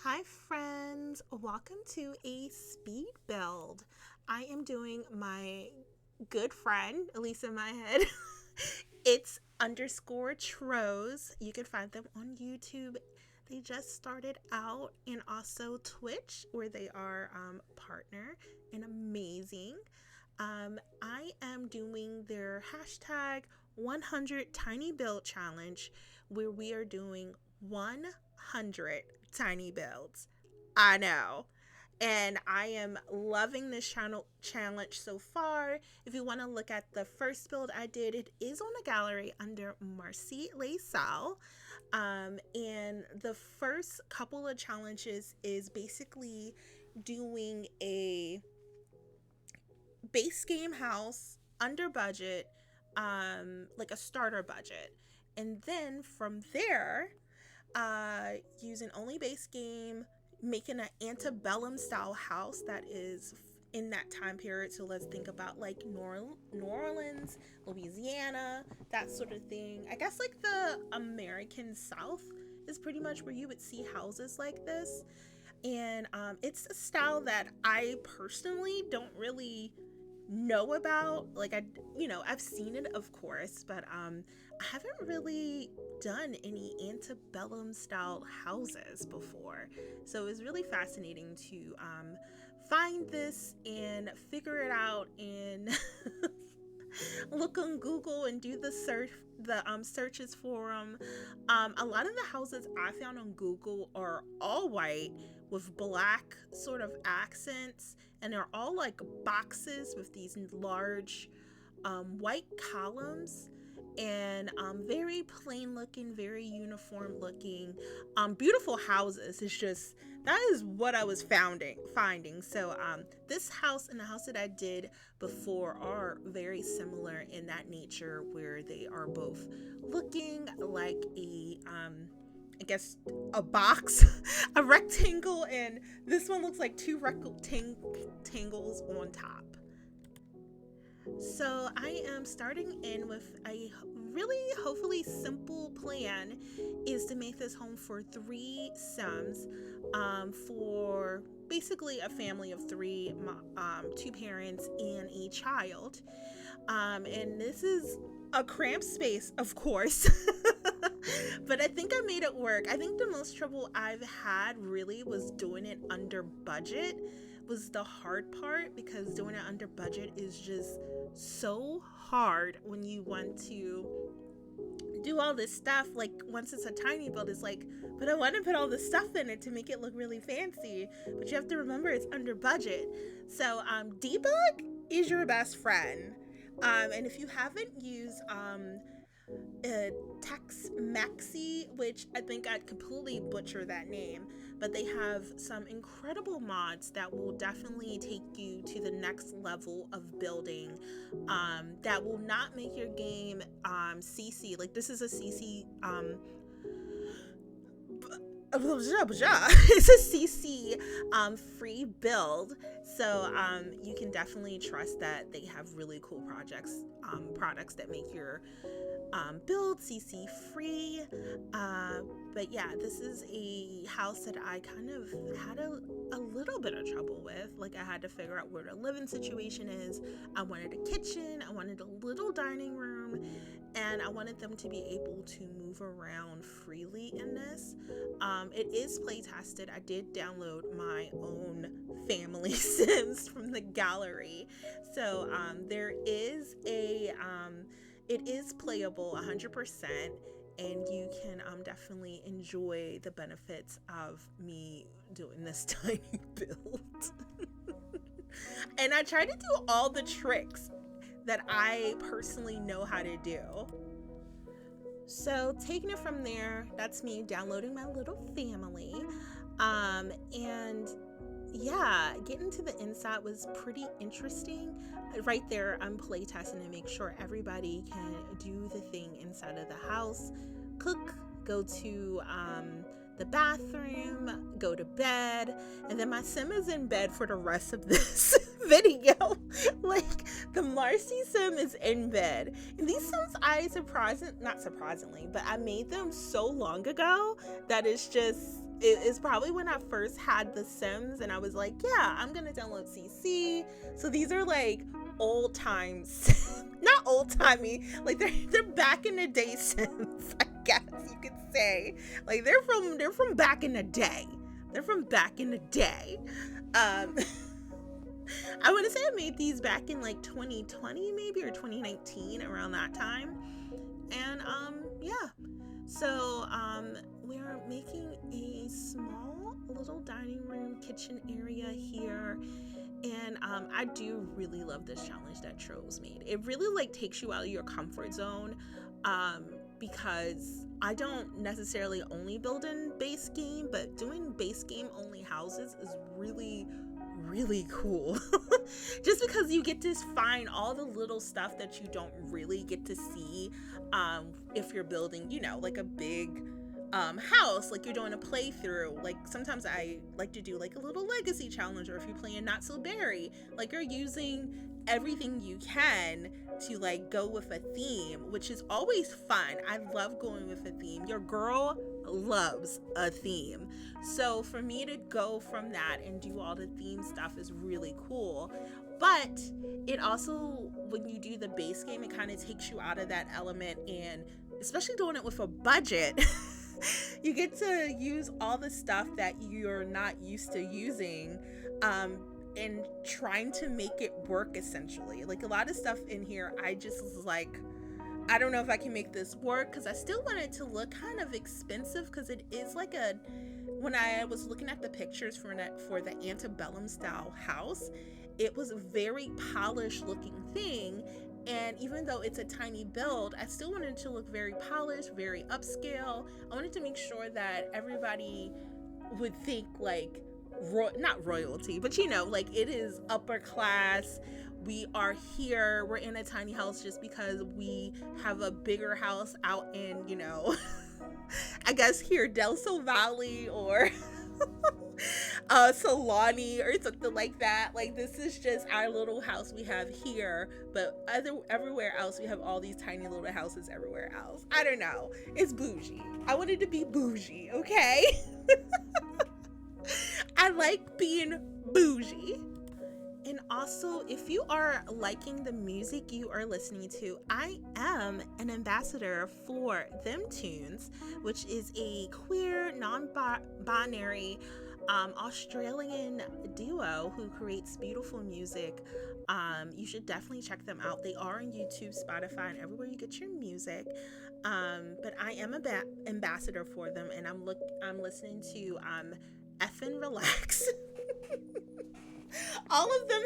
Hi friends, welcome to a speed build. I am doing my good friend, at least in my head. It's underscore Trose. You can find them on YouTube. They just started out, and also Twitch, where they are partner and amazing. I am doing their hashtag 100 tiny build challenge, where we are doing 100 tiny builds. I know. And I am loving this channel challenge so far. If you want to look at the first build I did, it is on the gallery under Marcylaycelle. And the first couple of challenges is basically doing a base game house under budget, like a starter budget. And then from there, using only base game, making an antebellum style house that is in that time period. So let's think about like New Orleans, Louisiana, that sort of thing. I guess like the American South is pretty much where you would see houses like this. And it's a style that I personally don't really know about. Like I've seen it, of course, but I haven't really done any antebellum style houses before. So it was really fascinating to find this and figure it out and look on Google and do the searches for them. A lot of the houses I found on Google are all white with black sort of accents, and they're all like boxes with these large white columns, and very plain looking, very uniform looking, beautiful houses. It's just that is what I was finding. So this house and the house that I did before are very similar in that nature, where they are both looking like a I guess a box, a rectangle, and this one looks like two rectangles on top. So I am starting in with a really hopefully simple plan, is to make this home for three Sims, for basically a family of three, two parents and a child. And this is a cramped space, of course. But I think I made it work. I think the most trouble I've had really was doing it under budget, was the hard part, because doing it under budget is just so hard when you want to do all this stuff. Like once it's a tiny build, it's like, but I want to put all this stuff in it to make it look really fancy, but you have to remember it's under budget. So debug is your best friend. And if you haven't used Tex Maxi, which I think I'd completely butcher that name, but they have some incredible mods that will definitely take you to the next level of building, that will not make your game CC. Like this is a CC it's a CC free build, so you can definitely trust that they have really cool products that make your build CC free. But yeah, this is a house that I kind of had a little bit of trouble with. Like I had to figure out where the living situation is. I wanted a kitchen, I wanted a little dining room, and I wanted them to be able to move around freely in this. It is play tested. I did download my own family Sims from the gallery. So there is it is playable 100%, and you can definitely enjoy the benefits of me doing this tiny build. And I try to do all the tricks that I personally know how to do. So taking it from there, that's me downloading my little family. And yeah, getting to the inside was pretty interesting. Right there, I'm playtesting to make sure everybody can do the thing inside of the house. Cook, go to the bathroom, go to bed, and then my sim is in bed for the rest of this video. Like, the Marcy sim is in bed. And these sims, not surprisingly, but I made them so long ago that it's just it's probably when I first had The Sims and I was like, yeah, I'm gonna download CC. So these are like old times, not old timey, like they're back in the day Sims, I guess you could say. Like they're from back in the day. They're from back in the day. Um, I want to say I made these back in like 2020 maybe or 2019 around that time. And yeah. So we're making a small little dining room kitchen area here. And I do really love this challenge that Trose made. It really like takes you out of your comfort zone, because I don't necessarily only build in base game, but doing base game only houses is really really cool. Just because you get to find all the little stuff that you don't really get to see if you're building, you know, like a big house, like you're doing a playthrough. Like sometimes I like to do like a little legacy challenge, or if you're playing Not So Berry, like you're using everything you can to like go with a theme, which is always fun. I love going with a theme. Your girl loves a theme. So for me to go from that and do all the theme stuff is really cool. But it also, when you do the base game, it kind of takes you out of that element, and especially doing it with a budget, you get to use all the stuff that you're not used to using, and trying to make it work essentially. Like a lot of stuff in here, I just was like, I don't know if I can make this work, because I still want it to look kind of expensive, because it is like a, when I was looking at the pictures for the antebellum style house, it was a very polished looking thing. And even though it's a tiny build, I still wanted it to look very polished, very upscale. I wanted to make sure that everybody would think like, not royalty, but you know, like it is upper class. We are here, we're in a tiny house just because we have a bigger house out in, you know, I guess here, Del Sol Valley, or Solani or something like that. Like this is just our little house we have here, but everywhere else we have all these tiny little houses everywhere else. I don't know. It's bougie. I wanted to be bougie, okay? I like being bougie. And also, if you are liking the music you are listening to, I am an ambassador for Them Tunes, which is a queer, non-binary Australian duo who creates beautiful music. You should definitely check them out. They are on YouTube, Spotify, and everywhere you get your music. But I am an ambassador for them, and I'm listening to Effin' Relax. All of them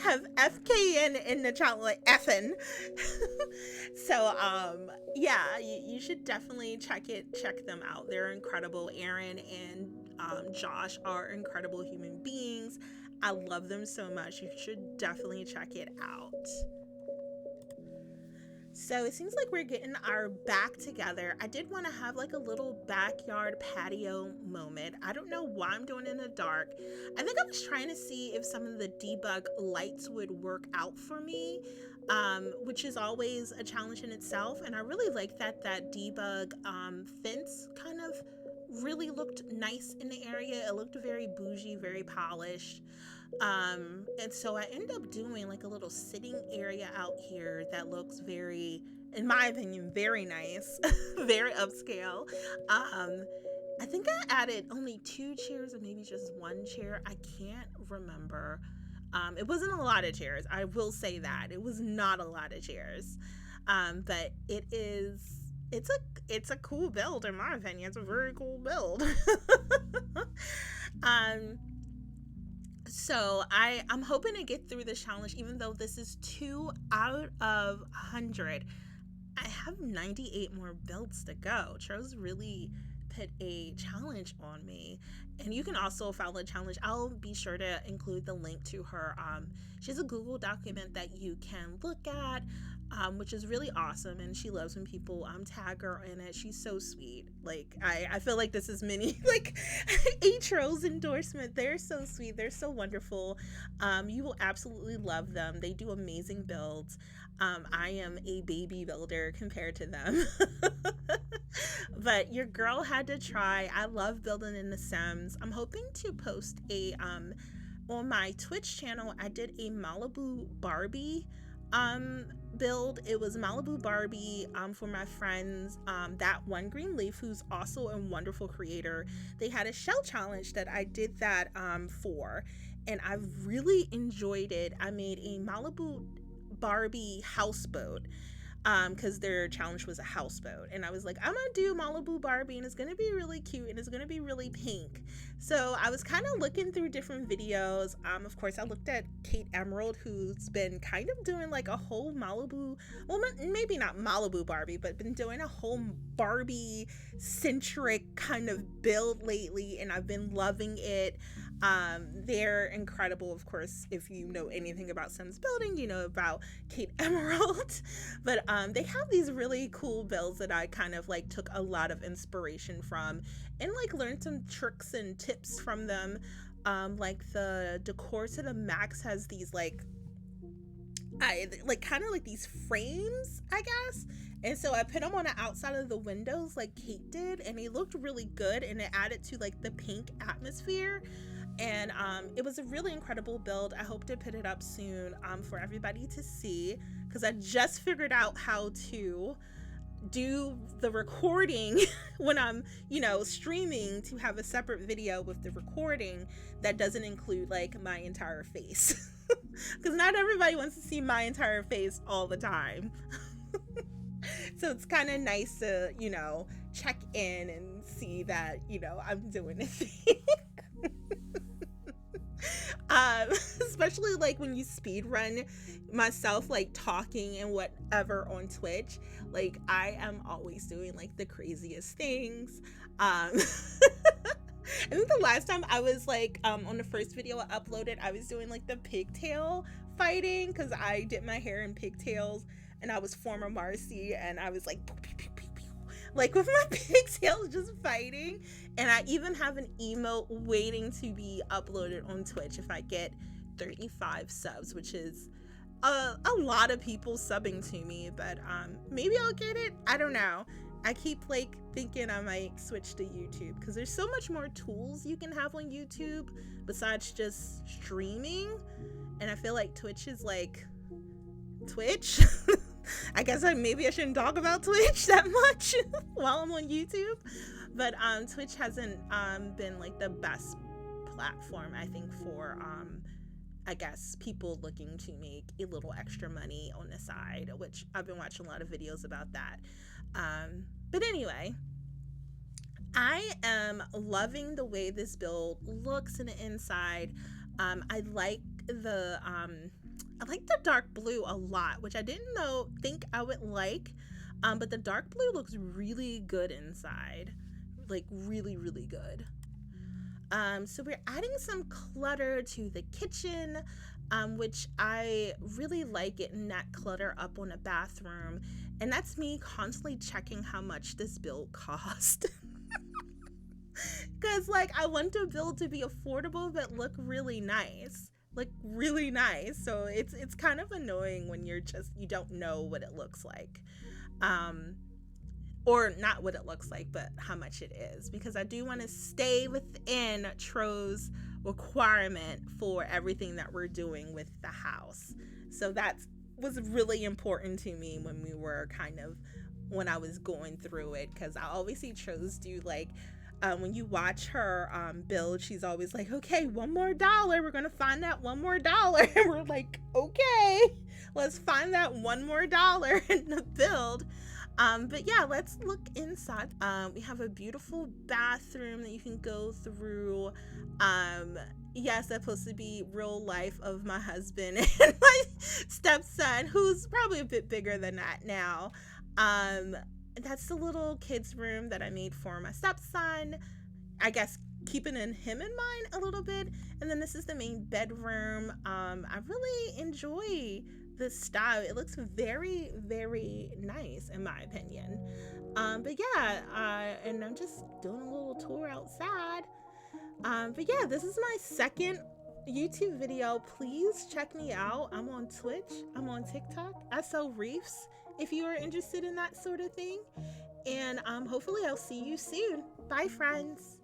have FKN in the channel, like effin'. So yeah, you should definitely check them out. They're incredible. Aaron and Josh are incredible human beings. I love them so much. You should definitely check it out. So it seems like we're getting our back together. I did want to have like a little backyard patio moment. I don't know why I'm doing it in the dark. I think I was trying to see if some of the debug lights would work out for me, which is always a challenge in itself. And I really like that debug fence kind of really looked nice in the area. It looked very bougie, very polished. And so I end up doing like a little sitting area out here that looks very, in my opinion, very nice, very upscale. I think I added only 2 chairs or maybe just 1 chair. I can't remember. It wasn't a lot of chairs. I will say that it was not a lot of chairs. But it's a cool build in my opinion. It's a very cool build. So I'm hoping to get through this challenge, even though this is 2 out of 100. I have 98 more builds to go. Trose really put a challenge on me, and you can also follow the challenge. I'll be sure to include the link to her. She has a Google document that you can look at. which is really awesome. And she loves when people tag her in it. She's so sweet. Like, I feel like this is mini like a Trose endorsement. They're so sweet. They're so wonderful. You will absolutely love them. They do amazing builds. I am a baby builder compared to them. But your girl had to try. I love building in The Sims. I'm hoping to post a on my Twitch channel. I did a Malibu Barbie build. It was Malibu Barbie for my friends, that one green leaf, who's also a wonderful creator. They had a shell challenge that I did that for, and I really enjoyed it. I made a Malibu Barbie houseboat, because their challenge was a houseboat, and I was like, I'm gonna do Malibu Barbie, and it's gonna be really cute, and it's gonna be really pink. So I was kind of looking through different videos. Of course, I looked at Kate Emerald, who's been kind of doing like a whole Malibu, well, maybe not Malibu Barbie, but been doing a whole Barbie centric kind of build lately, and I've been loving it. They're incredible. Of course, if you know anything about Sims building, you know about Kate Emerald. But they have these really cool builds that I kind of like took a lot of inspiration from, and like learned some tricks and tips from them. Like the Decor to the Max has these like kind of like these frames, I guess. And so I put them on the outside of the windows like Kate did, and they looked really good, and it added to like the pink atmosphere. And it was a really incredible build. I hope to put it up soon for everybody to see, because I just figured out how to do the recording when I'm, streaming, to have a separate video with the recording that doesn't include like my entire face. Because not everybody wants to see my entire face all the time. So it's kind of nice to, check in and see that, I'm doing a thing. Especially like when you speed run myself, like talking and whatever on Twitch, like I am always doing like the craziest things. I think the last time I was like on the first video I uploaded, I was doing like the pigtail fighting, because I did my hair in pigtails and I was former Marcy, and I was like pew, pew, pew, pew, pew, like with my pigtails just fighting. And I even have an emote waiting to be uploaded on Twitch if I get 35 subs, which is a lot of people subbing to me, but maybe I'll get it. I don't know. I keep like thinking I might switch to YouTube, because there's so much more tools you can have on YouTube besides just streaming. And I feel like Twitch is like Twitch. I guess maybe I shouldn't talk about Twitch that much while I'm on YouTube. But Twitch hasn't been like the best platform, I think, for I guess people looking to make a little extra money on the side, which I've been watching a lot of videos about that. But anyway, I am loving the way this build looks in the inside. I like the dark blue a lot, which I didn't think I would like. But the dark blue looks really good inside, like really, really good. So we're adding some clutter to the kitchen, which I really like, getting that clutter up on the bathroom. And that's me constantly checking how much this build cost. Because like I want the build to be affordable but look really nice. Like really nice. So it's kind of annoying when you don't know what it looks like. Or not what it looks like, but how much it is, because I do want to stay within Trose requirement for everything that we're doing with the house. So that was really important to me when I was going through it, because I always see Trose do like, when you watch her build, she's always like, okay, $1 more, we're gonna find that $1 more. And we're like, okay, let's find that $1 more in the build. But yeah, let's look inside. We have a beautiful bathroom that you can go through. Yes, that's supposed to be real life of my husband and my stepson, who's probably a bit bigger than that now. That's the little kids room that I made for my stepson, I guess keeping him in mind a little bit. And then this is the main bedroom. I really enjoy this style. It looks very, very nice in my opinion. But yeah, and I'm just doing a little tour outside. But yeah, this is my second YouTube video. Please check me out. I'm on Twitch, I'm on TikTok. I sell reefs if you are interested in that sort of thing. And hopefully I'll see you soon. Bye, friends.